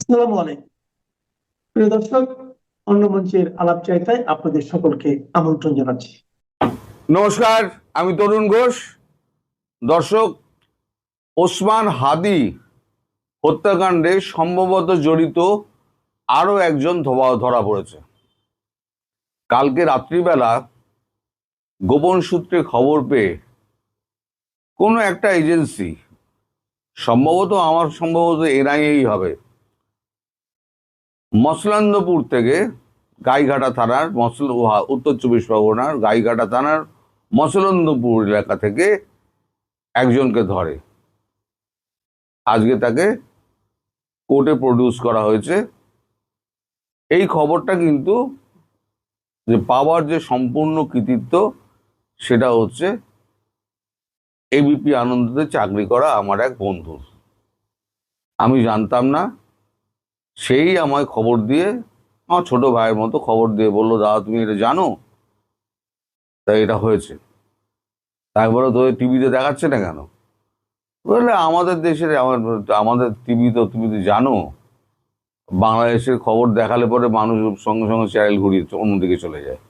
আসসালামু আলাইকুম প্রিয় দর্শক, অন্য মঞ্চের আলাপচারিতায় আপনাদের সকলকে আমন্ত্রণ জানাচ্ছি। নমস্কার, আমি তরুণ ঘোষ। দর্শক, ওসমান হাদি হত্যাকাণ্ডে সম্ভবত জড়িত আরো একজন ধরা পড়েছে। কালকে রাত্রিবেলা গোপন সূত্রে খবর পেয়ে কোনো একটা এজেন্সি, সম্ভবত এনআইএই হবে, মসলান্দপুর থেকে গাইঘাটা থানার উত্তর চব্বিশ পরগনার গাইঘাটা থানার মসলন্দপুর এলাকা থেকে একজনকে ধরে। আজকে তাকে কোর্টে প্রডিউস করা হয়েছে। এই খবরটা কিন্তু যে পাওয়ার যে সম্পূর্ণ কৃতিত্ব, সেটা হচ্ছে এবিপি আনন্দতে চাকরি করা আমার এক বন্ধুর। আমি জানতাম না, সেই আমায় খবর দিয়ে, আমার ছোট ভাইয়ের মতো খবর দিয়ে বললো, দাদা তুমি এটা জানো? তাই এটা হয়েছে। তাই বলো, তোদের টিভিতে দেখাচ্ছে না কেন? বললে আমাদের দেশের আমাদের টিভি তো, তুমি তো জানো, বাংলাদেশের খবর দেখালে পরে মানুষ সঙ্গে সঙ্গে চ্যানেল ঘুরিয়ে অন্যদিকে চলে যায়।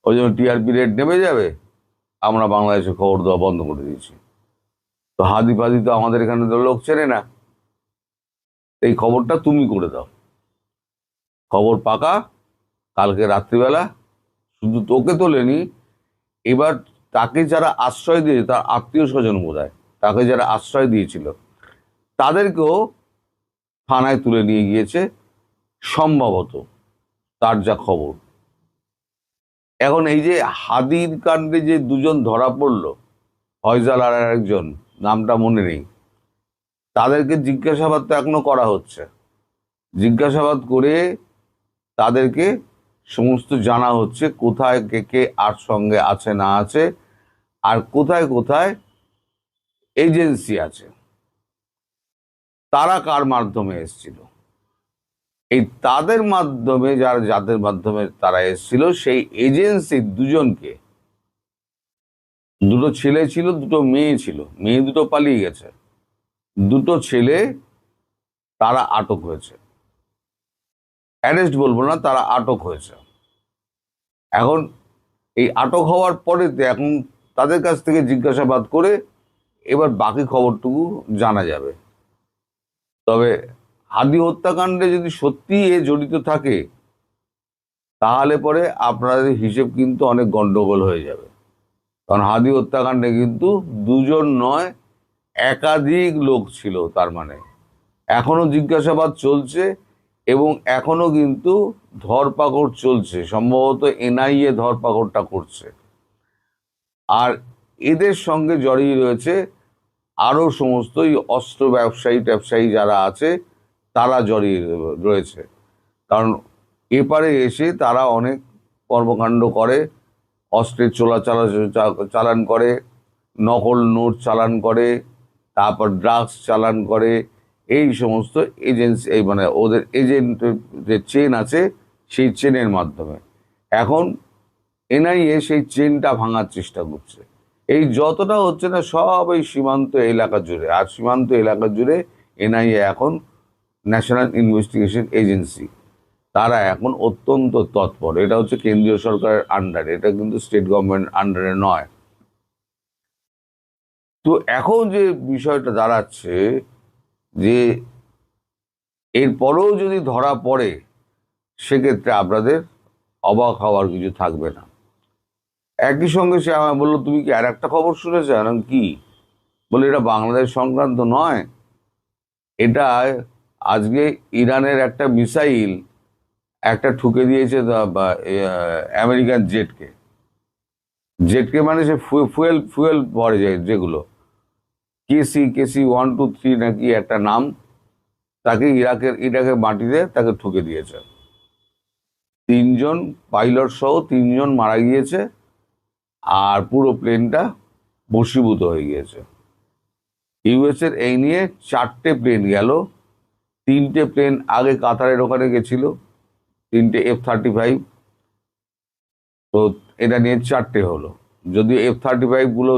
ওই জন্য টিআরপি রেট নেমে যাবে, আমরা বাংলাদেশের খবর দেওয়া বন্ধ করে দিয়েছি। তো হাদি ফাদি তো আমাদের এখানে তো লোক চেনে না, এই খবরটা তুমি করে দাও। খবর পাকা। কালকে রাত্রিবেলা শুধু তোকে তোলেনি, এবার তাকে যারা আশ্রয় দিয়েছে, তার আত্মীয় স্বজন বোধহয়, তাকে যারা আশ্রয় দিয়েছিল তাদেরকেও থানায় তুলে নিয়ে গিয়েছে সম্ভবত, তার যা খবর। এখন এই যে হাদির কাণ্ডে যে দুজন ধরা পড়লো, ফয়জাল আর একজন, নামটা মনে নেই, তাদেরকে জিজ্ঞাসাবাদ তো এখনো করা হচ্ছে। জিজ্ঞাসাবাদ করে তাদেরকে সমস্ত জানা হচ্ছে, কোথায় কে কে আর সঙ্গে আছে না আছে, আর কোথায় কোথায় এজেন্সি আছে, তারা কার মাধ্যমে এসেছিল। এই তাদের মাধ্যমে, যাদের মাধ্যমে তারা এসেছিল, সেই এজেন্সির দুজনকে, দুটো ছেলে ছিল, দুটো মেয়ে ছিল, মেয়ে দুটো পালিয়ে গেছে, দুটো ছেলে তারা আটক হয়েছে। অ্যারেস্ট বলবো না, তারা আটক হয়েছে। এখন এই আটক হওয়ার পরে এখন তাদের কাছ থেকে জিজ্ঞাসাবাদ করে এবার বাকি খবরটুকু জানা যাবে। তবে হাদি হত্যাকাণ্ডে যদি সত্যি এ জড়িত থাকে, তাহলে পরে আপনাদের হিসেব কিন্তু অনেক গন্ডগোল হয়ে যাবে। কারণ হাদি হত্যাকাণ্ডে কিন্তু দুজন নয়, একাধিক লোক ছিল। তার মানে এখনো জিজ্ঞাসাবাদ চলছে এবং এখনো কিন্তু ধরপাকড় চলছে। সম্ভবত এনআইএ ধরপাকড়টা করছে। আর এদের সঙ্গে জড়িয়ে রয়েছে আরো সমস্ত অস্ত্র ব্যবসায়ী যারা আছে, তারা জড়িয়ে রয়েছে। কারণ এপারে এসে তারা অনেক কর্মকাণ্ড করে, অস্ত্রের চালান করে, নকল নোট চালান করে, তারপর ড্রাগস চালান করে। এই সমস্ত এজেন্সি, এই মানে ওদের এজেন্ট যে চেন আছে, সেই চেনের মাধ্যমে এখন এনআইএ সেই চেনটা ভাঙার চেষ্টা করছে। এই যতটা হচ্ছে না, সব এই সীমান্ত এলাকা জুড়ে। আর সীমান্ত এলাকা জুড়ে এনআইএ এখন, ন্যাশনাল ইনভেস্টিগেশন এজেন্সি, তারা এখন অত্যন্ত তৎপর। এটা হচ্ছে কেন্দ্রীয় সরকারের আন্ডারে, এটা কিন্তু স্টেট গভর্নমেন্ট আন্ডারে নয়। তো এখন যে বিষয়টা দাঁড়াচ্ছে, যে এরপরেও যদি ধরা পড়ে, সেক্ষেত্রে আপনাদের অবাক হওয়ার কিছু থাকবে না। একই সঙ্গে সে আমায় বললো, তুমি কি আর একটা খবর শুনেছ? কি? বলে, এটা বাংলাদেশ সংক্রান্ত নয়, এটা আজকে ইরানের একটা মিসাইল একটা ঠুকে দিয়েছে আমেরিকান জেটকে। মানে সে ফুয়েল ভরে যায়, যেগুলো কেসি 123 নাকি একটা নাম, তাকে ইরাকের মাটিতে তাকে ঠুকে দিয়েছে। 3জন পাইলট সহ 3জন মারা গিয়েছে, আর পুরো প্লেনটা ভস্মীভূত হয়ে গিয়েছে। ইউএসের এই নিয়ে 4টে প্লেন গেল। 3টে প্লেন আগে কাতারের ওখানে গেছিল, 3টে F-35। তো এটা নিয়ে 4টে হলো। যদি F-35 গুলো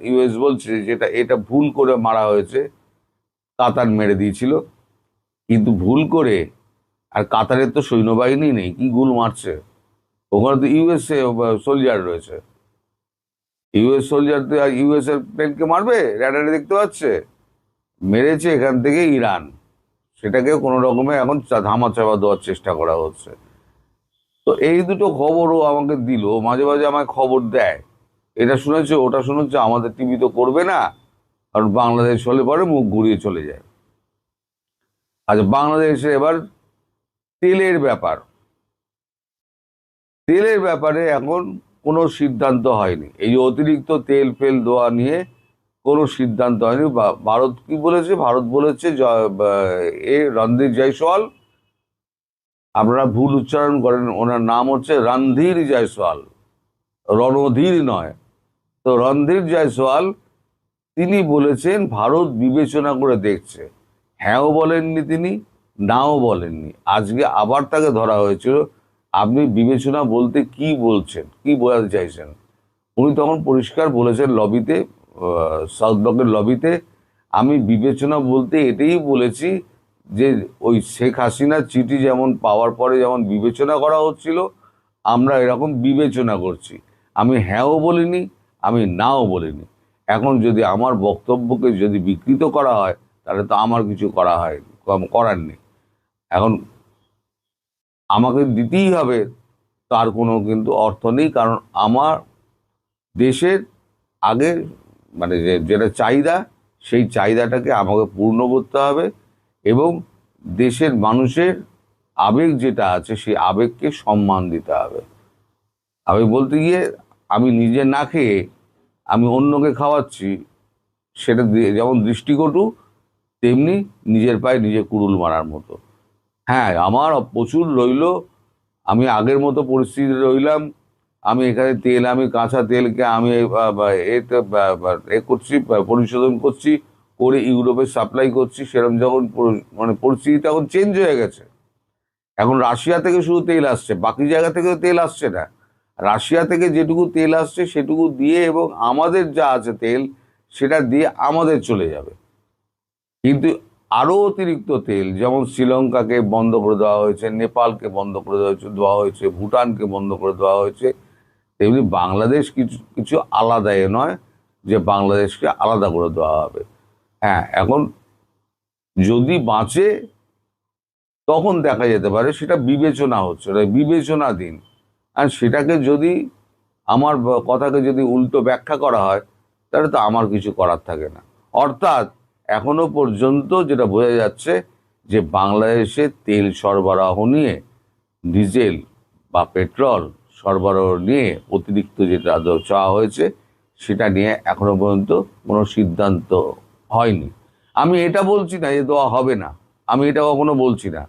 ইউএস বলছে যেটা এটা ভুল করে মারা হয়েছে, কাতার মেরে দিয়েছিল। কিন্তু ভুল করে, আর কাতারের তো সৈন্যবাহিনী নেই, কি গুল মারছে, ওখানে তো ইউএসএ সোলজার রয়েছে। ইউএস সোলজার তো ইউএস এর প্লেনকে মারবে? র্যাডারে দেখতে পাচ্ছে। মেরেছে এখান থেকে ইরান, সেটাকে কোনো রকমে এখন ধামাচাপা দেওয়ার চেষ্টা করা হচ্ছে। তো এই দুটো খবরও আমাকে দিল, মাঝে মাঝে আমায় খবর দেয়, এটা শুনেছে ওটা শুনেছে, আমাদের টিভি তো করবে না, কারণ বাংলাদেশ হলে পরে মুখ ঘুরিয়ে চলে যায়। আচ্ছা, বাংলাদেশে এবার তেলের ব্যাপার, তেলের ব্যাপারে এখন কোনো সিদ্ধান্ত হয়নি। এই যে অতিরিক্ত তেল ফেল দেওয়া নিয়ে কোনো সিদ্ধান্ত হয়নি। ভারত কি বলেছে? ভারত বলেছে রণধীর জয়সওয়াল, আপনারা ভুল উচ্চারণ করেন, ওনার নাম হচ্ছে রণধীর জয়সওয়াল, রণধীর নয়। তো রণধীর জয়সওয়াল তিনি বলেছেন ভারত বিবেচনা করে দেখছে। হ্যাঁও বলেননি তিনি, নাও বলেননি। আজকে আবার তাকে ধরা হয়েছিল, আপনি বিবেচনা বলতে কি বলছেন, কি বোঝাতে চাইছেন? উনি তখন পরিষ্কার বলেছেন লবিতে, সাউথ ব্লকের লবিতে, আমি বিবেচনা বলতে এটাই বলেছি যে ওই শেখ হাসিনার চিঠি যেমন পাওয়ার পরে যেমন বিবেচনা করা হচ্ছিল, আমরা এরকম বিবেচনা করছি। আমি হ্যাঁও বলিনি, আমি নাও বলিনি। এখন যদি আমার বক্তব্যকে যদি বিকৃত করা হয়, তাহলে তো আমার কিছু করার নেই। এখন আমাকে দিতেই হবে, তার কোনো কিন্তু অর্থ নেই, কারণ আমার দেশের আগে মানে যেটা চাহিদা, সেই চাহিদাটাকে আমাকে পূর্ণ করতে হবে, এবং দেশের মানুষের আবেগ যেটা আছে সেই আবেগকে সম্মান দিতে হবে। আমি বলতে গিয়ে আমি নিজে না খেয়ে আমি অন্যকে খাওয়াচ্ছি, সেটা যেমন দৃষ্টিকটু, তেমনি নিজের পায়ে নিজে কুড়ুল মারার মতো। হ্যাঁ, আমার প্রচুর রইল, আমি আগের মতো পরিস্থিতি রইলাম। আমি এখানে তেল, আমি কাঁচা তেলকে আমি করছি, পরিশোধন করছি, করে ইউরোপে সাপ্লাই করছি। সেরকম যখন মানে পরিস্থিতি তখন চেঞ্জ হয়ে গেছে। এখন রাশিয়া থেকে শুধু তেল আসছে, বাকি জায়গা থেকে তেল আসছে না। রাশিয়া থেকে যেটুকু তেল আসছে সেটুকু দিয়ে, এবং আমাদের যা আছে তেল সেটা দিয়ে আমাদের চলে যাবে। কিন্তু আরো অতিরিক্ত তেল, যেমন শ্রীলঙ্কাকে বন্ধ করে দেওয়া হয়েছে, নেপালকে বন্ধ করে দেওয়া হয়েছে, ভুটানকে বন্ধ করে দেওয়া হয়েছে, তেমনি বাংলাদেশ কিছু কিছু আলাদা নয় যে বাংলাদেশকে আলাদা করে দেওয়া হবে। হ্যাঁ, এখন যদি বাঁচে তখন দেখা যেতে পারে, সেটা বিবেচনা হচ্ছে, বিবেচনাধীন। আর সেটাকে যদি আমার কথাকে যদি উল্টো ব্যাখ্যা করা হয়, তাহলে তো আমার কিছু করার থাকে না। অর্থাৎ এখনো পর্যন্ত যেটা বোঝা যাচ্ছে যে বাংলাদেশে তেল সরবরাহ নিয়ে, ডিজেল বা পেট্রোল সরবরাহ নিয়ে অতিরিক্ত যেটা চাওয়া হয়েছে, সেটা নিয়ে এখনো পর্যন্ত কোনো সিদ্ধান্ত হয়নি। আমি এটা বলছি না যে দেওয়া হবে না, আমি এটা কখনো বলছি না।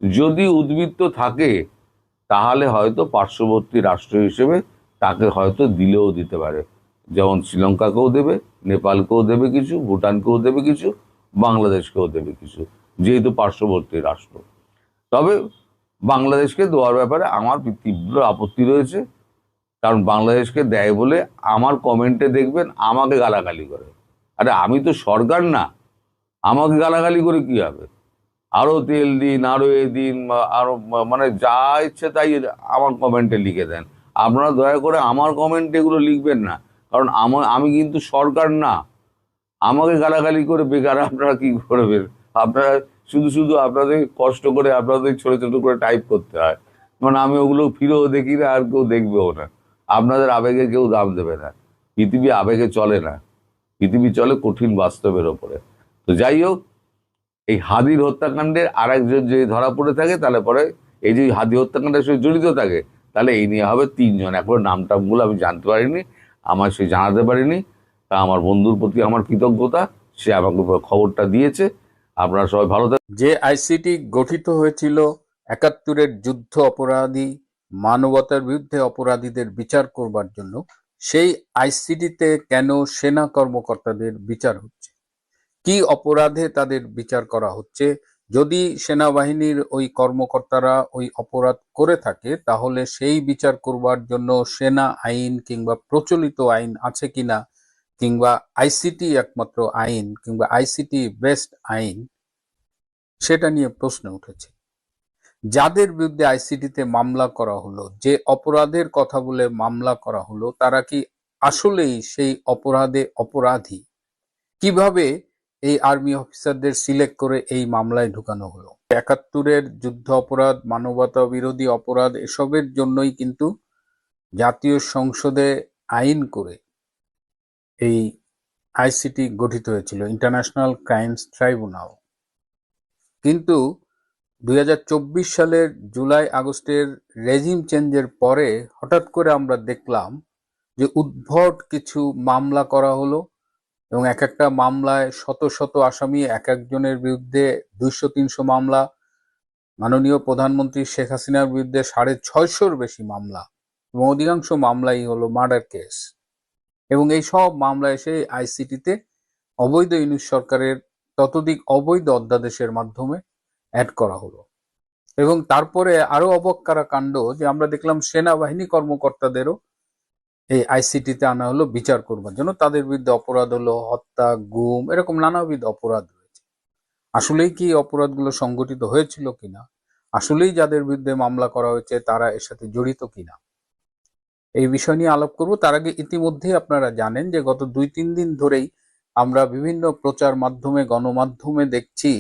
যদি উদ্বৃত্ত থাকে, তাহলে হয়তো পার্শ্ববর্তী রাষ্ট্র হিসেবে তাকে হয়তো দিলেও দিতে পারে, যেমন শ্রীলঙ্কাকেও দেবে, নেপালকেও দেবে কিছু, ভুটানকেও দেবে কিছু, বাংলাদেশকেও দেবে কিছু, যেহেতু পার্শ্ববর্তী রাষ্ট্র। তবে বাংলাদেশকে দেওয়ার ব্যাপারে আমার তীব্র আপত্তি রয়েছে, কারণ বাংলাদেশকে দেয় বলে আমার কমেন্টে দেখবেন আমাকে গালাগালি করে। আরে আমি তো সরকার না, আমাকে গালাগালি করে কি হবে? আরো তেল দিন, আরো এ দিন, আরো মানে যা ইচ্ছে তাই আমার কমেন্টে লিখে দেন। আপনারা দয়া করে আমার কমেন্টে এগুলো লিখবেন না, কারণ আমি কিন্তু সরকার না। আমাকে গালাগালি করে বেকার আপনারা কি করবেন? আপনারা শুধু শুধু আপনাদের কষ্ট করে আপনাদের ছোট ছোট করে টাইপ করতে হয়, মানে আমি ওগুলো ফিরেও দেখি না, আর কেউ দেখবেও না। আপনাদের আবেগে কেউ দাম দেবে না। পৃথিবী আবেগে চলে না, পৃথিবী চলে কঠিন বাস্তবের ওপরে। তো যাই হোক, এই হাদির হত্যাকাণ্ডের আর একজন যদি ধরা পড়ে থাকে, তাহলে পরে এই যে হাদি হত্যাকাণ্ডের সঙ্গে জড়িত থাকে, তাহলে এই নিয়ে হবে 3 জন। এখন নামটামগুলো আমি জানতে পারিনি, আমার সে জানাতে পারিনি। তা আমার বন্ধুর প্রতি আমার কৃতজ্ঞতা, সে আমাকে খবরটা দিয়েছে। আপনারা সবাই ভালো থাকবেন। যে আইসিটি গঠিত হয়েছিল ৭১-এর যুদ্ধ অপরাধী, মানবতার বিরুদ্ধে অপরাধীদের বিচার করবার জন্য, সেই আইসিটিতে কেন সেনা কর্মকর্তাদের বিচার হচ্ছে? কি অপরাধে তাদের বিচার করা হচ্ছে? যদি সেনাবাহিনীর ওই কর্মকর্তারা ওই অপরাধ করে থাকে, তাহলে সেই বিচার করবার জন্য সেনা আইন কিংবা প্রচলিত আইন আছে কিনা, কিংবা আইসিটি একমাত্র আইন কিংবা আইসিটি বেস্ট আইন সেটা নিয়ে প্রশ্ন উঠেছে। যাদের বিরুদ্ধে আইসিটিতে মামলা করা হলো, যে অপরাধের কথা বলে মামলা করা হলো, তারা কি আসলেই সেই অপরাধে অপরাধী? কিভাবে এই আর্মি অফিসারদের সিলেক্ট করে এই মামলায় ঢুকানো হলো? ৭১-এর যুদ্ধ অপরাধ, মানবতা বিরোধী অপরাধ, এসবের জন্যই কিন্তু জাতীয় সংসদে আইন করে এই আইসিটি গঠিত হয়েছিল, ইন্টারন্যাশনাল ক্রাইমস ট্রাইব্যুনাল। কিন্তু ২০২৪ সালের জুলাই আগস্টের রেজিম চেঞ্জের পরে হঠাৎ করে আমরা দেখলাম যে উদ্ভট কিছু মামলা করা হলো, এবং এক একটা মামলায় শত শত আসামি, এক একজনের বিরুদ্ধে ২০০-৩০০ মামলা, মাননীয় প্রধানমন্ত্রী শেখ হাসিনার বিরুদ্ধে ৬৫০-র বেশি মামলা, এবং অধিকাংশ মামলাই হলো মার্ডার কেস। এবং এই সব মামলা এসে আইসিটিতে অবৈধ ইউনূস সরকারের ততোধিক অবৈধ অধ্যাদেশের মাধ্যমে অ্যাড করা হলো। এবং তারপরে আরো অবাক করা কাণ্ড যে আমরা দেখলাম সেনাবাহিনী কর্মকর্তাদেরও এই আইসিটিতে আনা হলো বিচার করবার জন্য। তাদের বিরুদ্ধে অপরাধ হলো হত্যা, গুম, এরকম নানাবিধ অপরাধ রয়েছে। আসলেই কি অপরাধগুলো সংগঠিত হয়েছিল কিনা, আসলেই যাদের বিরুদ্ধে মামলা করা হয়েছে তারা এর সাথে জড়িত কিনা, এই বিষয় নিয়ে আলাপ করব। তার আগে ইতিমধ্যেই আপনারা জানেন যে গত ২-৩ দিন ধরেই আমরা বিভিন্ন প্রচার মাধ্যমে, গণমাধ্যমে দেখছি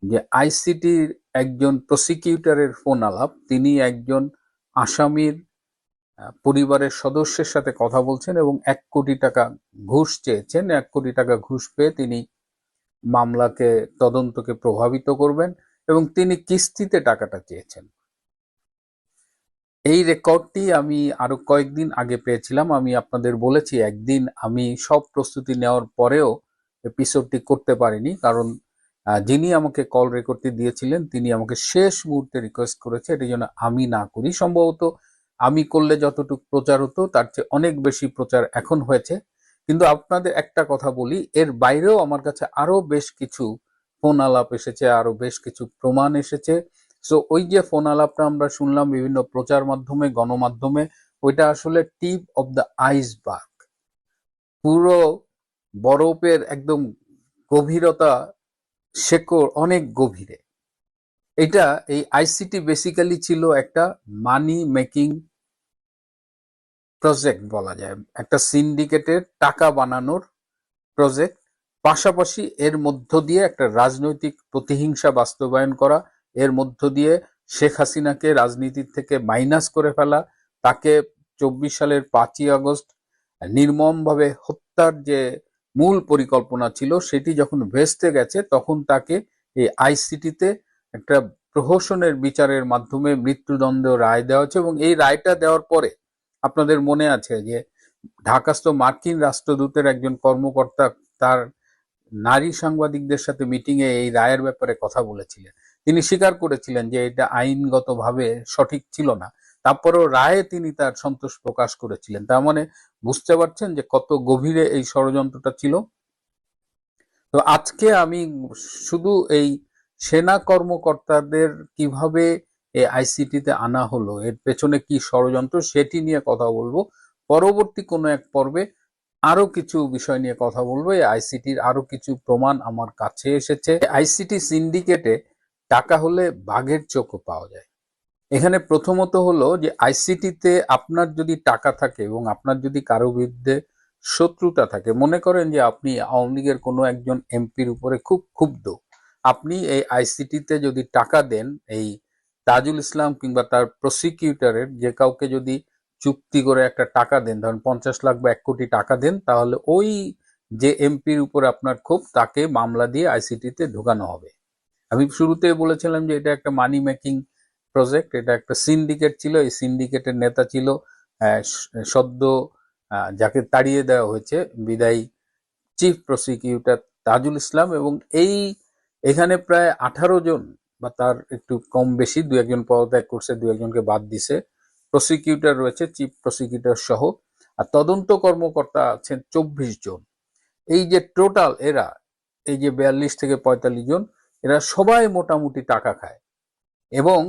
যে আইসিটির একজন প্রসিকিউটরের ফোন আলাপ। তিনি একজন আসামির পরিবারের সদস্যের সাথে কথা বলছেন এবং ১ কোটি টাকা ঘুষ চেয়েছেন। ১ কোটি টাকা ঘুষ পেয়ে তিনি মামলাকে, তদন্তকে প্রভাবিত করবেন, এবং তিনি কিস্তিতে টাকাটা চেয়েছেন। এই রেকর্ডটি আমি আরো কয়েকদিন আগে পেয়েছিলাম। আমি আপনাদের বলেছি একদিন আমি সব প্রস্তুতি নেওয়ার পরেও এপিসোডটি করতে পারিনি, কারণ যিনি আমাকে কল রেকর্ডটি দিয়েছিলেন তিনি আমাকে শেষ মুহূর্তে রিকোয়েস্ট করেছে এটি যেন আমি না করি। সম্ভবত আমি করলে যতটুকু প্রচার হতো তার চেয়ে অনেক বেশি প্রচার এখন হয়েছে। কিন্তু আপনাদের একটা কথা বলি, এর বাইরেও আমার কাছে আরো বেশ কিছু ফোন আলাপ এসেছে, আরো বেশ কিছু প্রমাণ এসেছে। সো ওই যে ফোন আলাপটা আমরা শুনলাম বিভিন্ন প্রচার মাধ্যমে, গণমাধ্যমে, ওইটা আসলে টিপ অফ দ্য আইসবার্গ। পুরো বরফের একদম গভীরতা, শেকড় অনেক গভীরে। এটা, এই আইসিটি বেসিক্যালি ছিল একটা মানি মেকিং প্রজেক্ট বলা যায়, একটা সিন্ডিকেটের টাকা বানানোর প্রজেক্ট। পাশাপাশি এর মধ্য দিয়ে একটা রাজনৈতিক প্রতিহিংসা বাস্তবায়ন করা, এর মধ্য দিয়ে শেখ হাসিনাকে রাজনীতির থেকে মাইনাস করে ফেলা, তাকে ২৪ সালের ৫ই আগস্ট নির্মমভাবে হত্যার যে মূল পরিকল্পনা ছিল সেটি যখন ভেস্তে গেছে, তখন তাকে এই আইসিটিতে একটা প্রহসনের বিচারের মাধ্যমে মৃত্যুদণ্ড রায় দেওয়া হয়েছে। এবং এই রায়টা দেওয়ার পরে আপনাদের মনে আছে যে ঢাকাস্থ মার্কিন রাষ্ট্রদূতের একজন কর্মকর্তা তার নারী সাংবাদিকদের সাথে মিটিংয়ে এই রায়ের ব্যাপারে কথা বলেছিলেন। তিনি স্বীকার করেছিলেন যে এটা আইনগতভাবে সঠিক ছিল না, তারপরেও রায়ে তিনি তার সন্তোষ প্রকাশ করেছিলেন। তার মানে বুঝতে পারছেন যে কত গভীরে এই ষড়যন্ত্রটা ছিল। তো আজকে আমি শুধু এই সেনা কর্মকর্তাদের কিভাবে এই আইসিটিতে আনা হলো, এর পেছনে কি ষড়যন্ত্র, সেটি নিয়ে কথা বলবো। পরবর্তী কোনো এক পর্বে আরো কিছু বিষয় নিয়ে কথা বলবো। এই আইসিটির আরো কিছু প্রমাণ আমার কাছে এসেছে। আইসিটি সিন্ডিকেটে টাকা হলে বাঘের চোখও পাওয়া যায়। এখানে প্রথমত হলো যে আইসিটিতে আপনার যদি টাকা থাকে এবং আপনার যদি কারো বিরুদ্ধে শত্রুতা থাকে, মনে করেন যে আপনি আওয়ামী লীগের কোনো একজন এমপির উপরে খুব ক্ষুব্ধ, আপনি এই আইসিটিতে যদি টাকা দেন, এই তাজুল ইসলাম কিংবা তার প্রসিকিউটরের যে কাউকে যদি চুক্তি করে একটা টাকা দেন, ধরেন ৫০ লাখ বা ১ কোটি টাকা দেন, তাহলে ওই যে এমপির উপর আপনার ক্ষোভ, তাকে মামলা দিয়ে আইসিটিতে ঢোকানো হবে। আমি শুরুতে বলেছিলাম যে এটা একটা মানি মেকিং প্রজেক্ট, এটা একটা সিন্ডিকেট ছিল। এই সিন্ডিকেটের নেতা ছিল সদ্য যাকে তাড়িয়ে দেওয়া হয়েছে বিদায়ী চিফ প্রসিকিউটর তাজুল ইসলাম। এবং এখানে প্রায় ১৮ জন বা তার একটু কম বেশি, ২-১ জন পদত্যাগ করছে, ২-১ জনকে বাদ দিছে, প্রসিকিউটর রয়েছে, চিফ প্রসিকিউটর সহ, আর তদন্ত কর্মকর্তা আছেন ২৪ জন। এই যে টোটাল এরা, এই যে ৪২ থেকে ৪৫ জন, এরা সবাই মোটামুটি টাকা খায়। এবং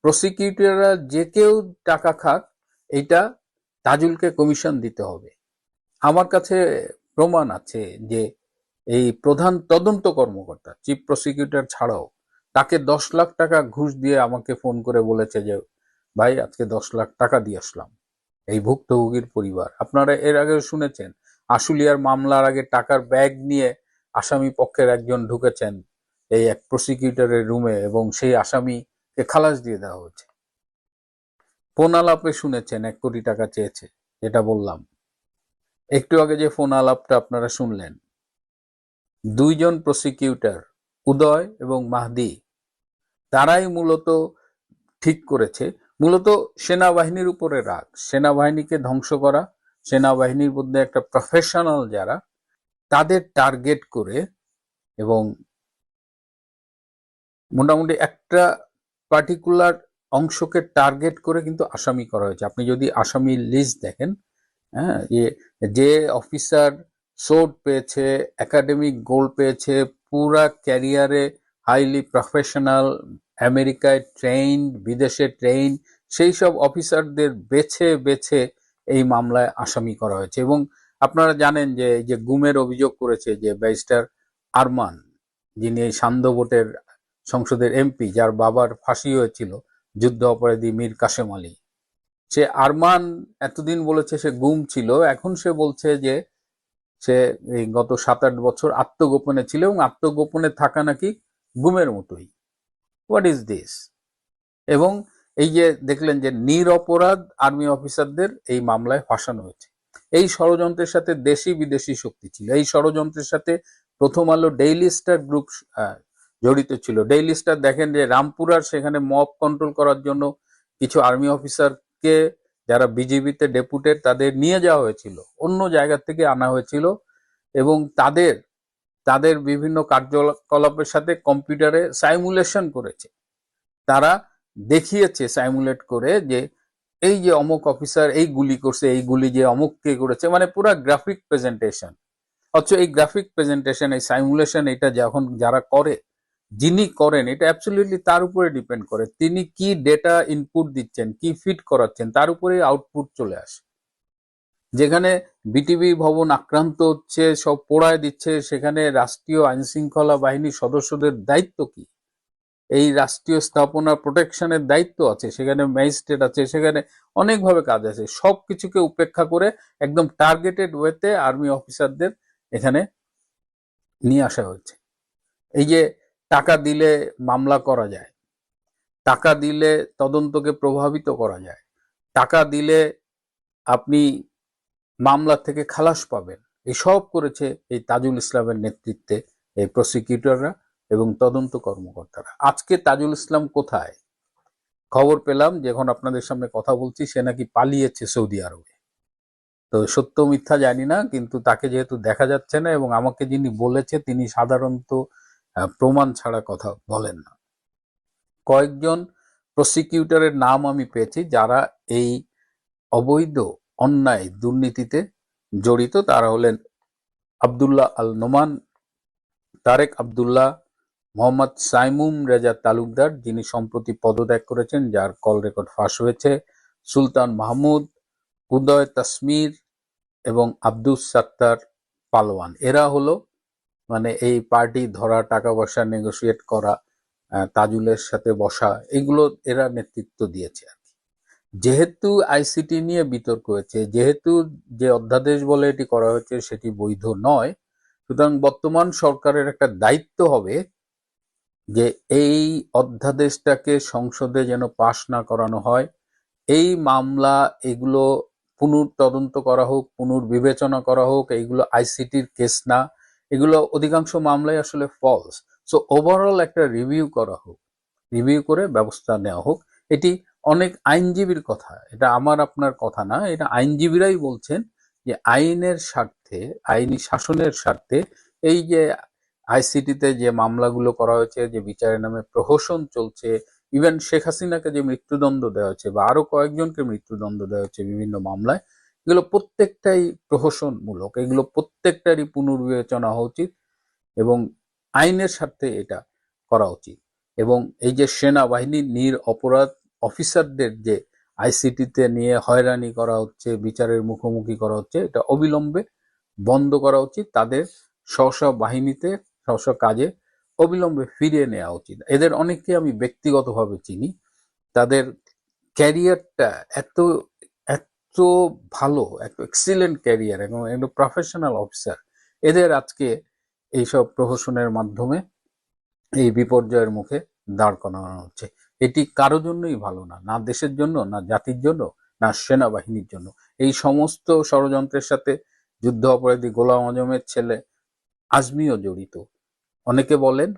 প্রসিকিউটররা যে কেউ টাকা খাক, এটা তাজুলকে কমিশন দিতে হবে। আমার কাছে প্রমাণ আছে যে এই প্রধান তদন্ত কর্মকর্তা, চিফ প্রসিকিউটর ছাড়াও তাকে 10 লাখ টাকা ঘুষ দিয়ে আমাকে ফোন করে বলেছে যে ভাই আজকে 10 লাখ টাকা দিয়ে আসলাম। এই ভুক্তভোগীর পরিবার, আপনারা এর আগে শুনেছেন আশুলিয়ার মামলার আগে টাকার ব্যাগ নিয়ে আসামি পক্ষের একজন ঢুকেছেন এই এক প্রসিকিউটরের রুমে এবং সেই আসামিকে খালাস দিয়ে দেওয়া হয়েছে। ফোন আলাপে শুনেছেন 1 কোটি টাকা চেয়েছে, যেটা বললাম একটু আগে যে ফোন আলাপটা আপনারা শুনলেন, 2জন প্রসিকিউটর উদয় এবং মাহদি, তারাই মূলত ঠিক করেছে। মূলত সেনাবাহিনীর উপরে রাগ, সেনাবাহিনীকে ধ্বংস করা, সেনাবাহিনীর মধ্যে একটা প্রফেশনাল যারা, তাদের টার্গেট করে এবং মোটামুটি একটা পার্টিকুলার অংশকে টার্গেট করে কিন্তু আসামি করা হয়েছে। আপনি যদি আসামির লিস্ট দেখেন, হ্যাঁ, যে অফিসার সোর্ড পেয়েছে, একাডেমিক গোল্ড পেয়েছে, পুরা ক্যারিয়ারে হাইলি প্রফেশনাল, আমেরিকায় ট্রেইন, বিদেশে ট্রেইন, সেই সব অফিসারদের বেছে বেছে এই মামলায় আসামি করা হয়েছে। এবং আপনারা জানেন যে এই যে গুমের অভিযোগ করেছে যে ব্যারিস্টার আরমান, যিনি এই সান্ধ্য ভোটের সংসদের এমপি, যার বাবার ফাঁসি হয়েছিল যুদ্ধ অপরাধী মীর কাসেম আলী, সে আরমান এতদিন বলেছে সে গুম ছিল, এখন সে বলছে যে সে এই গত 7-8 বছর আত্মগোপনে ছিল এবং আত্মগোপনে থাকা নাকি গুমের মতোই। What is this? এবং এই যে দেখলেন যে নিরপরাধ আর্মি অফিসারদের এই মামলায় ফাঁসানো হয়েছে। এই ষড়যন্ত্রের সাথে দেশি বিদেশি শক্তি ছিল। এই ষড়যন্ত্রের সাথে প্রথম আলো ডেইলি স্টার গ্রুপ জড়িত ছিল। ডেইলি স্টার দেখেন যে রামপুরার সেখানে মব কন্ট্রোল করার জন্য কিছু আর্মি অফিসারকে, যারা বিজিবিতে ডেপুটেড, তাদের নিয়ে যাওয়া হয়েছিল, অন্য জায়গা থেকে আনা হয়েছিল এবং তাদের বিভিন্ন কার্যকলাপের সাথে কম্পিউটারে সাইমুলেশন করেছে। তারা দেখিয়েছে সাইমুলেট করে যে এই যে অমুক অফিসার এই গুলি করছে, এই গুলি যে অমুককে করেছে, মানে পুরা গ্রাফিক প্রেজেন্টেশন। অথচ এই গ্রাফিক প্রেজেন্টেশন, এই সাইমুলেশন, এটা যখন যারা করে, যিনি করেন, এটা অ্যাবসলিউটলি তার উপরে ডিপেন্ড করে তিনি কি ডেটা ইনপুট দিচ্ছেন, কি ফিট করাচ্ছেন, তার উপরে আউটপুট চলে আসে। যেখানে বিটিভি ভবন আক্রান্ত হচ্ছে, সব পোড়ায় দিচ্ছে, সেখানে রাষ্ট্রীয় আইন শৃঙ্খলা বাহিনীর সদস্যদের দায়িত্ব কি? এই রাষ্ট্রীয় স্থাপনা প্রোটেকশনের দায়িত্ব আছে, সেখানে ম্যাজিস্ট্রেট আছে, সেখানে অনেকভাবে কাজ আছে। সবকিছুকে উপেক্ষা করে একদম টার্গেটেড ওয়েতে আর্মি অফিসারদের এখানে নিয়ে আসা হয়েছে। এই যে টাকা দিলে মামলা করা যায়, টাকা দিলে তদন্তকে প্রভাবিত করা যায়, টাকা দিলে আপনি মামলা থেকে খালাস পাবেন, এসব করেছে এই তাজুল ইসলামের নেতৃত্বে এই প্রসিকিউটররা এবং তদন্ত কর্মকর্তারা। আজকে তাজুল ইসলাম কোথায়? খবর পেলাম, যখন আপনাদের সামনে কথা বলছি, সে নাকি পালিয়েছে সৌদি আরবে। তো সত্য মিথ্যা জানি না, কিন্তু তাকে যেহেতু দেখা যাচ্ছে না এবং আমাকে যিনি বলেছে তিনি সাধারণত প্রমাণ ছাড়া কথা বলেন না। কয়েকজন প্রসিকিউটরের নাম আমি পেয়েছি যারা এই অবৈধ অন্যায় দুর্নীতিতে জড়িত। তারা হলেন আব্দুল্লাহ আল নোমান, তারেক আব্দুল্লাহ, মোহাম্মদ সাইমুম রেজা তালুকদার, যিনি সম্প্রতি পদত্যাগ করেছেন, যার কল রেকর্ড ফাঁস হয়েছে, সুলতান মাহমুদ, উদয় তাসমির এবং আব্দুস সাত্তার পালোয়ান। এরা হলো মানে এই পার্টি ধরা, টাকা পয়সা নেগোশিয়েট করা, তাজুলের সাথে বসা, এগুলো এরা নেতৃত্ব দিয়েছে আর কি। যেহেতু আইসিটি নিয়ে বিতর্ক হয়েছে, যেহেতু যে অধ্যাদেশ বলে এটি করা হয়েছে সেটি বৈধ নয়, সুতরাং বর্তমান সরকারের একটা দায়িত্ব হবে যে এই অধ্যাদেশটাকে সংসদে যেন পাশ না করানো হয়। এই মামলা, এগুলো পুনর্তদন্ত করা হোক, পুনর্বিবেচনা করা হোক। এইগুলো আইসিটির কেস না, এগুলো অধিকাংশ মামলাই আসলে ফলস। সো ওভারঅল একটা রিভিউ করা হোক, রিভিউ করে ব্যবস্থা নেওয়া হোক। এটি অনেক আইনজীবীর কথা, এটা আমার আপনার কথা না, এটা আইনজীবীরাই বলছেন যে আইনের স্বার্থে, আইনি শাসনের স্বার্থে এই যে আইসিটিতে যে মামলাগুলো করা হয়েছে, যে বিচারের নামে প্রহসন চলছে, ইভেন শেখ হাসিনাকে যে মৃত্যুদণ্ড দেওয়া হচ্ছে বা আরো কয়েকজনকে মৃত্যুদণ্ড দেওয়া হচ্ছে বিভিন্ন মামলায়, এগুলো প্রত্যেকটাই প্রহসনমূলক, এগুলো প্রত্যেকটারই পুনর্বিবেচনা হওয়া উচিত এবং আইনের স্বার্থে এটা করা উচিত। এবং এই যে সেনাবাহিনীর নিরপরাধ অফিসারদের যে আইসিটিতে নিয়ে হয়রানি করা হচ্ছে, বিচারের মুখোমুখি করা হচ্ছে, এটা অবিলম্বে বন্ধ করা উচিত। তাদের স্ব স্ব বাহিনীতে, স্ব স্ব কাজে অবিলম্বে ফিরিয়ে নেওয়া উচিত। এদের অনেককে আমি ব্যক্তিগতভাবে চিনি, তাদের ক্যারিয়ারটা এত এত ভালো, এত এক্সিলেন্ট ক্যারিয়ার এবং একদম প্রফেশনাল অফিসার, এদের আজকে এইসব প্রহসনের মাধ্যমে এই বিপর্যয়ের মুখে দাঁড় করানো হচ্ছে। এটি কারো জন্যই ভালো না, না দেশের জন্য, না জাতির জন্য, না সেনাবাহিনীর জন্য। এই সমস্ত ষড়যন্ত্রের সাথে যুদ্ধ অপরাধী গোলাম আজমের ছেলে আজমিও জড়িত। অনেকে বলেন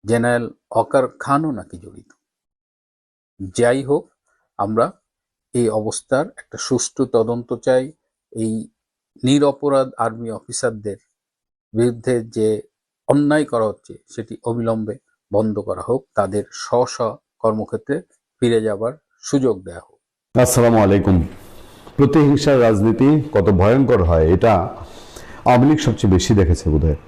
জেনারেল ওয়াকার খানও নাকি জড়িত। যাই হোক, আমরা এই অবস্থার একটা সুষ্ঠু তদন্ত চাই। এই নিরপরাধ আর্মি অফিসারদের বিরুদ্ধে যে অন্যায় করা হচ্ছে সেটি অবিলম্বে বন্ধ করা হোক, তাদের স্ব কর্মক্ষেত্রে ফিরে যাবার সুযোগ দেওয়া হোক। আসসালামু আলাইকুম। প্রতিহিংসার রাজনীতি কত ভয়ঙ্কর হয় এটা আওয়ামী লীগ সবচেয়ে বেশি দেখেছে বোধহয়।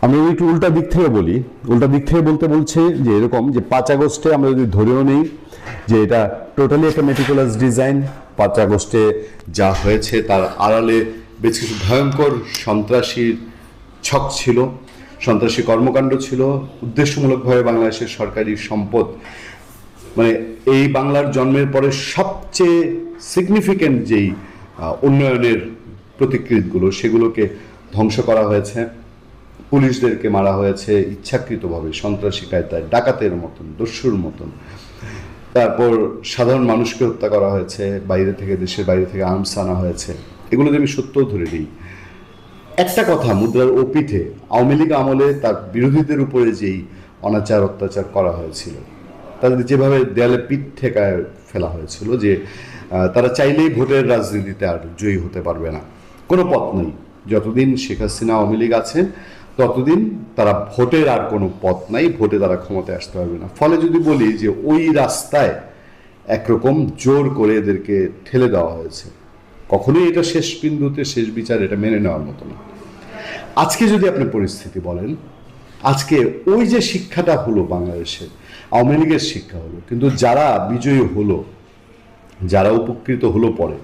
আমি একটু উল্টা দিক থেকে বলি, উল্টা দিক থেকে বলতে বলছে যে এরকম যে 5 আগস্টে আমরা যদি ধরেও নেই যে এটা টোটালি একটা মেটিকুলাস ডিজাইন, 5 আগস্টে যা হয়েছে তার আড়ালে বেশ কিছু ভয়ঙ্কর সন্ত্রাসীর ছক ছিল, সন্ত্রাসী কর্মকাণ্ড ছিল, উদ্দেশ্যমূলকভাবে বাংলাদেশের সরকারি সম্পদ, মানে এই বাংলার জন্মের পরে সবচেয়ে সিগনিফিক্যান্ট যেই উন্নয়নের প্রতিকৃতিগুলো সেগুলোকে ধ্বংস করা হয়েছে, পুলিশদেরকে মারা হয়েছে ইচ্ছাকৃতভাবে সন্ত্রাসী কায়দায়, ডাকাতের মতন, দস্যুর মতন। তারপর সাধারণ মানুষকে হত্যা করা হয়েছে, বাইরে থেকে, দেশের বাইরে থেকে আর্মস আনা হয়েছে। এগুলো যদি আমি সত্যও ধরে নিই, একটা কথা মুদ্রার ওপিঠে আওয়ামী লীগ আমলে তার বিরোধীদের উপরে যেই অনাচার অত্যাচার করা হয়েছিল, তাদের যেভাবে দেয়ালে পিঠ ঠেকায় ফেলা হয়েছিল যে তারা চাইলেই ভোটের রাজনীতিতে আর জয়ী হতে পারবে না, কোনো পথ নেই। যতদিন শেখ হাসিনা আওয়ামী লীগ আছেন ততদিন তারা ভোটের আর কোনো পথ নাই, ভোটে তারা ক্ষমতায় আসতে পারবে না। ফলে যদি বলি যে ওই রাস্তায় একরকম জোর করে এদেরকে ঠেলে দেওয়া হয়েছে, কখনোই এটা শেষ বিন্দুতে শেষ বিচার এটা মেনে নেওয়ার মতো না। আজকে যদি আপনি পরিস্থিতি বলেন, আজকে ওই যে শিক্ষাটা হলো বাংলাদেশে, আওয়ামী লীগের শিক্ষা হলো, কিন্তু যারা বিজয়ী হলো, যারা উপকৃত হলো পরে,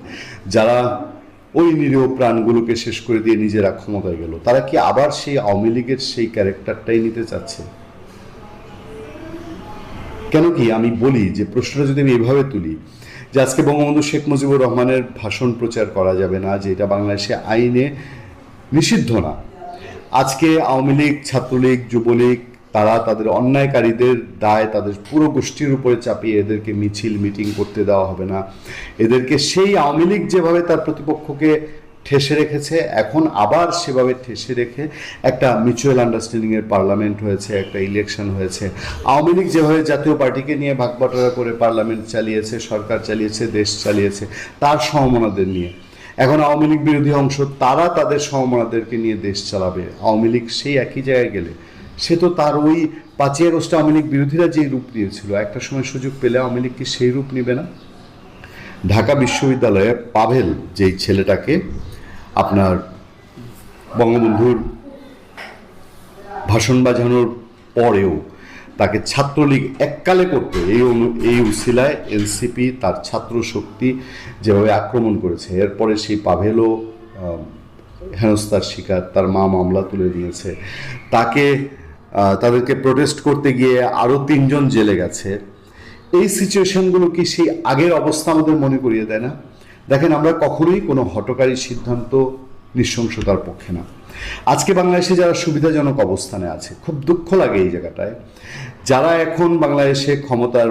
যারা ওই নিরীহ প্রাণগুলোকে শেষ করে দিয়ে নিজেরা ক্ষমতায় গেল, তারা কি আবার সেই আওয়ামী লীগের সেই ক্যারেক্টারটাই নিতে চাচ্ছে? কেন কি আমি বলি যে প্রশ্নটা যদি আমি এভাবে তুলি যে আজকে বঙ্গবন্ধু শেখ মুজিবুর রহমানের ভাষণ প্রচার করা যাবে না, যে এটা বাংলাদেশে আইনে নিষিদ্ধ না। আজকে আওয়ামী লীগ, ছাত্রলীগ, যুবলীগ তারা তাদের অন্যায়কারীদের দায় তাদের পুরো গোষ্ঠীর উপরে চাপিয়ে এদেরকে মিছিল মিটিং করতে দেওয়া হবে না। এদেরকে সেই আওয়ামী লীগ যেভাবে তার প্রতিপক্ষকে ঠেসে রেখেছে, এখন আবার সেভাবে ঠেসে রেখে একটা মিউচুয়াল আন্ডারস্ট্যান্ডিংয়ের পার্লামেন্ট হয়েছে, একটা ইলেকশন হয়েছে। আওয়ামী লীগ যেভাবে জাতীয় পার্টিকে নিয়ে ভাগবাটোয়ারা করে পার্লামেন্ট চালিয়েছে, সরকার চালিয়েছে, দেশ চালিয়েছে তার সমমনাদের নিয়ে, এখন আওয়ামী লীগ বিরোধী অংশ তারা তাদের সমমনাদেরকে নিয়ে দেশ চালাবে। আওয়ামী লীগ সেই একই জায়গায় গেলে সে তো তার ওই 5 আগস্টে আওয়ামী লীগ বিরোধীরা যেই রূপ নিয়েছিল, একটা সময় সুযোগ পেলে আওয়ামী লীগ কি সেই রূপ নেবে না? ঢাকা বিশ্ববিদ্যালয়ে পাভেল যেই ছেলেটাকে আপনার বঙ্গবন্ধুর ভাষণ বাজানোর পরেও তাকে ছাত্রলীগ এককালে করতে এই উসিলায় এনসিপি তার ছাত্র শক্তি যেভাবে আক্রমণ করেছে, এরপরে সেই পাভেলও হেনস্থার শিকার, তার মা মামলা তুলে নিয়েছে, তাদেরকে প্রোটেস্ট করতে গিয়ে আরও 3 জন জেলে গেছে। এই সিচুয়েশনগুলো কি সেই আগের অবস্থা আমাদের মনে করিয়ে দেয় না? দেখেন, আমরা কখনোই কোনো হঠকারী সিদ্ধান্ত নৃশংসতার পক্ষে না। আজকে বাংলাদেশে যারা সুবিধাজনক অবস্থানে আছে, খুব দুঃখ লাগে এই জায়গাটায়, যারা এখন বাংলাদেশে ক্ষমতার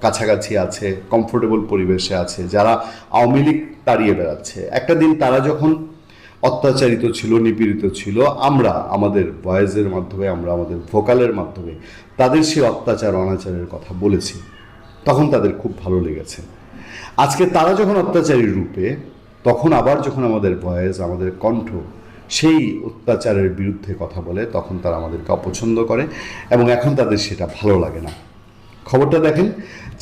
কাছাকাছি আছে, কমফোর্টেবল পরিবেশে আছে, যারা আওয়ামী লীগ তাড়িয়ে বেড়াচ্ছে, একটা দিন তারা যখন অত্যাচারিত ছিল, নিপীড়িত ছিল, আমরা আমাদের ভয়েসের মাধ্যমে, আমরা আমাদের ভোকালের মাধ্যমে তাদের সেই অত্যাচার অনাচারের কথা বলেছি, তখন তাদের খুব ভালো লেগেছে। আজকে তারা যখন অত্যাচারী রূপে, তখন আবার যখন আমাদের ভয়েস, আমাদের কণ্ঠ সেই অত্যাচারের বিরুদ্ধে কথা বলে, তখন তারা আমাদেরকে অপছন্দ করে এবং এখন তাদের সেটা ভালো লাগে না। খবরটা দেখেন,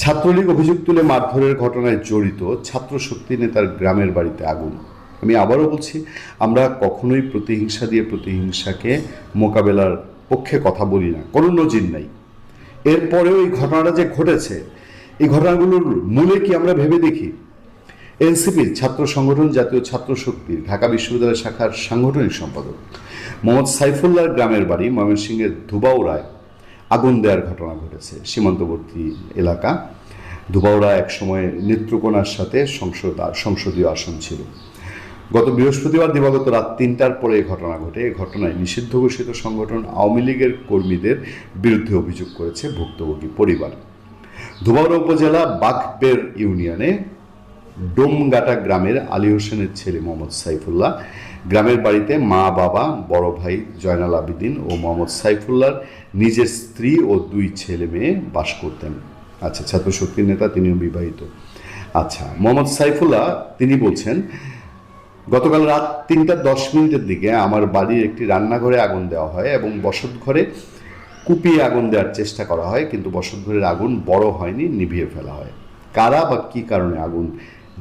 ছাত্রলীগ অভিযোগ তুলে মারধরের ঘটনায় জড়িত ছাত্র শক্তি নেতার গ্রামের বাড়িতে আগুন। আমি আবারও বলছি, আমরা কখনোই প্রতিহিংসা দিয়ে প্রতিহিংসাকে মোকাবেলার পক্ষে কথা বলি না, কোনো নজির নাই। এরপরেও এই ঘটনাটা যে ঘটেছে, এই ঘটনাগুলোর মূলে কি আমরা ভেবে দেখি? এনসিপির ছাত্র সংগঠন জাতীয় ছাত্র শক্তির ঢাকা বিশ্ববিদ্যালয় শাখার সাংগঠনিক সম্পাদক মোহাম্মদ সাইফুল্লাহর গ্রামের বাড়ি ময়মনসিংহের ধুবাউড়ায় আগুন দেওয়ার ঘটনা ঘটেছে। সীমান্তবর্তী এলাকা ধুবাউড়া একসময় নেত্রকোনার সাথে সংসদীয় আসন ছিল। গত বৃহস্পতিবার দিবাগত রাত 3টার পরে এই ঘটনা ঘটে। এই ঘটনায় নিষিদ্ধ ঘোষিত সংগঠন আওয়ামী লীগের কর্মীদের বিরুদ্ধে অভিযোগ করেছে ভুক্তভোগী পরিবার। ধুবাউড়া উপজেলা বাঘবের ইউনিয়নে ডোমগাটা গ্রামের আলী হোসেনের ছেলে মোহাম্মদ সাইফুল্লাহ গ্রামের বাড়িতে মা, বাবা, বড় ভাই জয়নাল আবেদিন ও মোহাম্মদ সাইফুল্লাহর নিজের স্ত্রী ও 2 ছেলে মেয়ে বাস করতেন। আচ্ছা, ছাত্র শক্তির নেতা, তিনিও বিবাহিত। আচ্ছা, মোহাম্মদ সাইফুল্লাহ তিনি বলছেন, গতকাল রাত 3:10 দিকে আমার বাড়ির একটি রান্নাঘরে আগুন দেওয়া হয় এবং বসত ঘরে কুপিয়ে আগুন দেওয়ার চেষ্টা করা হয়, কিন্তু বসত ঘরের আগুন বড় হয়নি, নিভিয়ে ফেলা হয়। কারা বা কী কারণে আগুন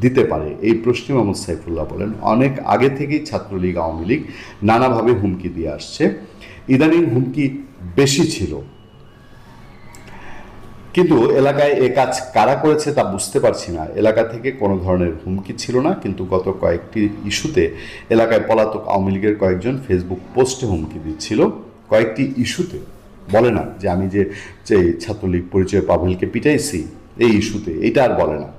দিতে পারে এই প্রশ্নে মোহাম্মদ সাইফুল্লাহ বলেন, অনেক আগে থেকেই ছাত্রলীগ আওয়ামী লীগ নানাভাবে হুমকি দিয়ে আসছে। ইদানিং হুমকি বেশি ছিল, কিন্তু এলাকায় এ কাজ কারা করেছে তা বুঝতে পারছি না। এলাকা থেকে কোনো ধরনের হুমকি ছিল না, কিন্তু গত কয়েকটি ইস্যুতে এলাকায় পলাতক আওয়ামী লীগের কয়েকজন ফেসবুক পোস্টে হুমকি দিচ্ছিল। কয়েকটি ইস্যুতে বলে না যে আমি যে ছাত্রলীগ পরিচয় পাভেলকে পিটাইছি, এই ইস্যুতে এটা আর বলে না।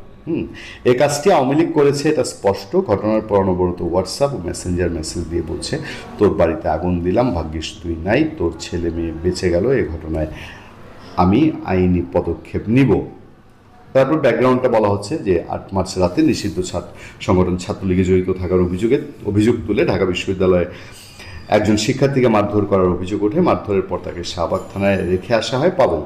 এই কাজটি আওয়ামী লীগ করেছে, এটা স্পষ্ট। ঘটনার পর অনবরত হোয়াটসঅ্যাপ ও মেসেঞ্জার মেসেজ দিয়ে বলছে, তোর বাড়িতে আগুন দিলাম, ভাগ্যিস তুই নাই, তোর ছেলে মেয়ে বেঁচে গেল, এই ঘটনায় আমি আইনি পদক্ষেপ নিব। তারপর ব্যাকগ্রাউন্ডটা বলা হচ্ছে যে 8 মার্চ রাতে নিষিদ্ধ সংগঠন ছাত্রলীগে জড়িত থাকার অভিযোগ তুলে ঢাকা বিশ্ববিদ্যালয়ে একজন শিক্ষার্থীকে মারধর করার অভিযোগ ওঠে। মারধরের পর তাকে শাহবাগ থানায় রেখে আসা হয় পাবেল।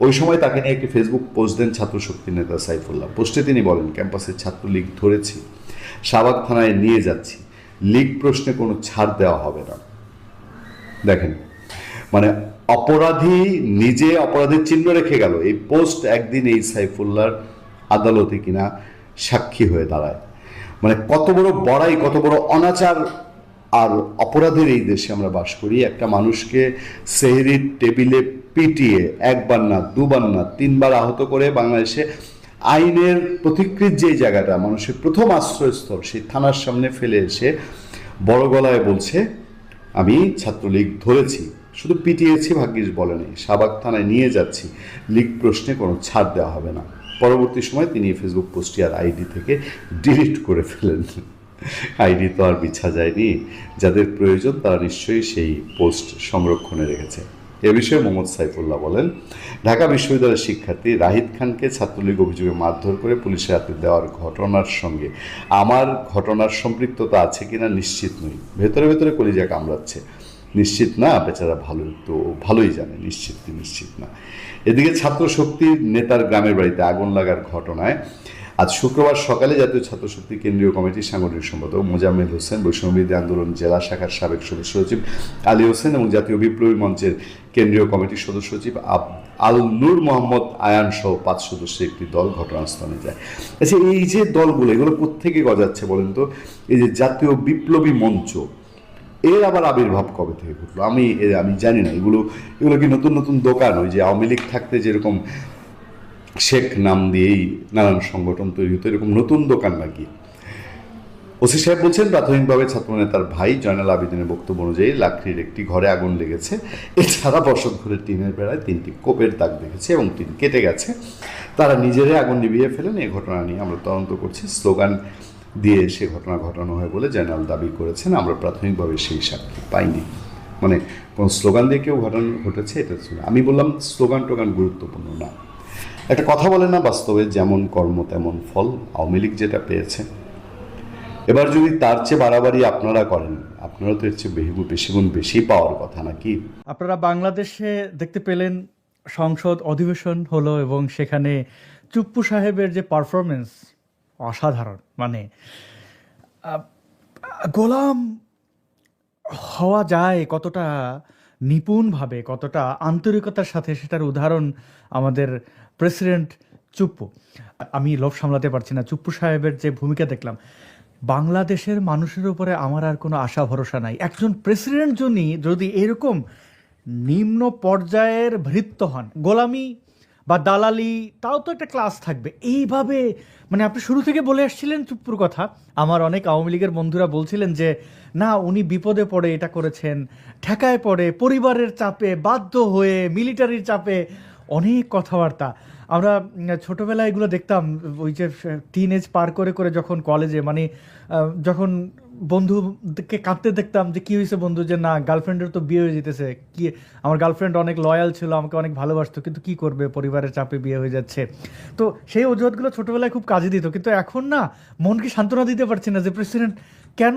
ওই সময় তাকে নিয়ে একটি ফেসবুক পোস্ট দেন ছাত্র শক্তির নেতা সাইফুল্লাহ। পোস্টে তিনি বলেন, ক্যাম্পাসে ছাত্রলীগ ধরেছি, শাহবাগ থানায় নিয়ে যাচ্ছি, লীগ প্রশ্নে কোনো ছাড় দেওয়া হবে না। দেখেন, মানে অপরাধী নিজে অপরাধের চিহ্ন রেখে গেল। এই পোস্ট একদিন এই সাইফুল্লাহর আদালতে কিনা সাক্ষী হয়ে দাঁড়ায়। মানে কত বড় বড়াই, কত বড় অনাচার আর অপরাধের এই দেশে আমরা বাস করি। একটা মানুষকে সেহরির টেবিলে পিটিয়ে 1 বার না 2 বার না 3 বার আহত করে বাংলাদেশে আইনের প্রতিকৃত যে জায়গাটা মানুষের প্রথম আশ্রয়স্থল, সেই থানার সামনে ফেলে এসে বড় গলায় বলছে আমি ছাত্রলীগ ধরেছি, শুধু পিটিয়েছি, ভাগ্যিস বলে নেই, শাহবাগ থানায় নিয়ে যাচ্ছি, লীগ প্রশ্নে কোনো ছাড় দেওয়া হবে না। পরবর্তী সময় তিনি ফেসবুক পোস্টটি আর আইডি থেকে ডিলিট করে ফেলেন। আইডি তো আর বিছা যায়নি, যাদের প্রয়োজন তারা নিশ্চয়ই সেই পোস্ট সংরক্ষণে রেখেছে। এ বিষয়ে মোহাম্মদ সাইফুল্লাহ বলেন, ঢাকা বিশ্ববিদ্যালয়ের শিক্ষার্থী রাহিদ খানকে ছাত্রলীগ অভিযোগে মারধর করে পুলিশের হাতে দেওয়ার ঘটনার সঙ্গে আমার ঘটনার সম্পৃক্ততা আছে কিনা নিশ্চিত নই। ভেতরে ভেতরে কলিজা কামড়াচ্ছে। নিশ্চিত না, বেচারা ভালোই জানে নিশ্চিত না। এদিকে ছাত্র শক্তির নেতার গ্রামের বাড়িতে আগুন লাগার ঘটনায় আজ শুক্রবার সকালে জাতীয় ছাত্র শক্তি কেন্দ্রীয় কমিটির সাংগঠনিক সম্পাদক মোজাম্মেল হোসেন, বৈষম্যবিরোধী আন্দোলন জেলা শাখার সাবেক সদস্য সচিব আলী হোসেন এবং জাতীয় বিপ্লবী মঞ্চের কেন্দ্রীয় কমিটির সদস্য সচিব আল নূর মোহাম্মদ আয়ান সহ 5 সদস্যের একটি দল ঘটনাস্থলে যায়। আচ্ছা, এই যে দলগুলো, এগুলো কোত্থেকে গজাচ্ছে বলেন তো? এই যে জাতীয় বিপ্লবী মঞ্চ, এর আবার আবির্ভাব কবে থেকে ঘটলো আমি জানি না। এগুলো কি নতুন নতুন দোকান? ওই যে আওয়ামী লীগ থাকতে যেরকম শেখ নাম দিয়েই নানান সংগঠন তৈরি হতো, এরকম নতুন দোকান নাকি? ওসি সাহেব বলছেন, প্রাথমিকভাবে ছাত্রনেতার ভাই জয়নাল আবেদিনের বক্তব্য অনুযায়ী লাকড়ির একটি ঘরে আগুন লেগেছে। এছাড়া বসত ঘরের টিনের বেড়ায় 3টি কোপের দাগ দেখেছে এবং টিন কেটে গেছে। তারা নিজেরাই আগুন নিভিয়ে ফেলেন। এই ঘটনা নিয়ে আমরা তদন্ত করছি। স্লোগান দিয়ে সে ঘটনা ঘটানো হয় বলে জয়নাল দাবি করেছেন। আমরা প্রাথমিকভাবে সেই সাক্ষী পাইনি। মানে কোন স্লোগান দিয়ে কেউ ঘটনা ঘটেছে এটা ছিল। আমি বললাম স্লোগান টোগান গুরুত্বপূর্ণ না। একটা কথা বলে না, বাস্তবে যেমন কর্ম তেমন ফল। আওয়ামী লীগ যেটা পেয়েছে, এবার যদি তার চেয়ে বাড়াবাড়ি আপনারা করেন, আপনারা তো এর চেয়ে বেশিগুণ বেশি পাওয়ার কথা নাকি? আপনারা বাংলাদেশে দেখতে পেলেন সংসদ অধিবেশন হলো এবং সেখানে চুপ্পু সাহেবের যে পারফরমেন্স অসাধারণ। মানে গোলাম হওয়া যায় কতটা নিপুণভাবে, কতটা আন্তরিকতার সাথে, সেটার উদাহরণ আমাদের প্রেসিডেন্ট চুপ্পু। আমি লোভ সামলাতে পারছি না, চুপ্পু সাহেবের যে ভূমিকা দেখলাম, বাংলাদেশের মানুষের উপরে আমার আর কোনো আশা ভরসা নাই। একজন প্রেসিডেন্ট যদি এরকম নিম্ন পর্যায়ের ভৃত্য হন, গোলামি বা দালালি, তাও তো একটা ক্লাস থাকবে। এইভাবে মানে আপনি শুরু থেকে বলে আসছিলেন চুপ্পুর কথা, আমার অনেক আওয়ামী লীগের বন্ধুরা বলছিলেন যে না উনি বিপদে পড়ে এটা করেছেন, ঠেকায় পড়ে, পরিবারের চাপে, বাধ্য হয়ে, মিলিটারির চাপে, অনেক কথাবার্তা। আমরা ছোটবেলায় এগুলো দেখতাম, ওই যে টিন এজ পার করে করে যখন কলেজে মানে যখন বন্ধুকে কাঁদতে দেখতাম যে কি হয়েছে বন্ধু, যে না গার্লফ্রেন্ডের তো বিয়ে হয়ে যেতেছে, কি আমার গার্লফ্রেন্ড অনেক লয়াল ছিল, আমাকে অনেক ভালোবাসতো, কিন্তু কি করবে পরিবারের চাপে বিয়ে হয়ে যাচ্ছে। তো সেই অজুহাতগুলো ছোটবেলায় খুব কাজে দিত, কিন্তু এখন না মনকে সান্ত্বনা দিতে পারছি না যে প্রেসিডেন্ট কেন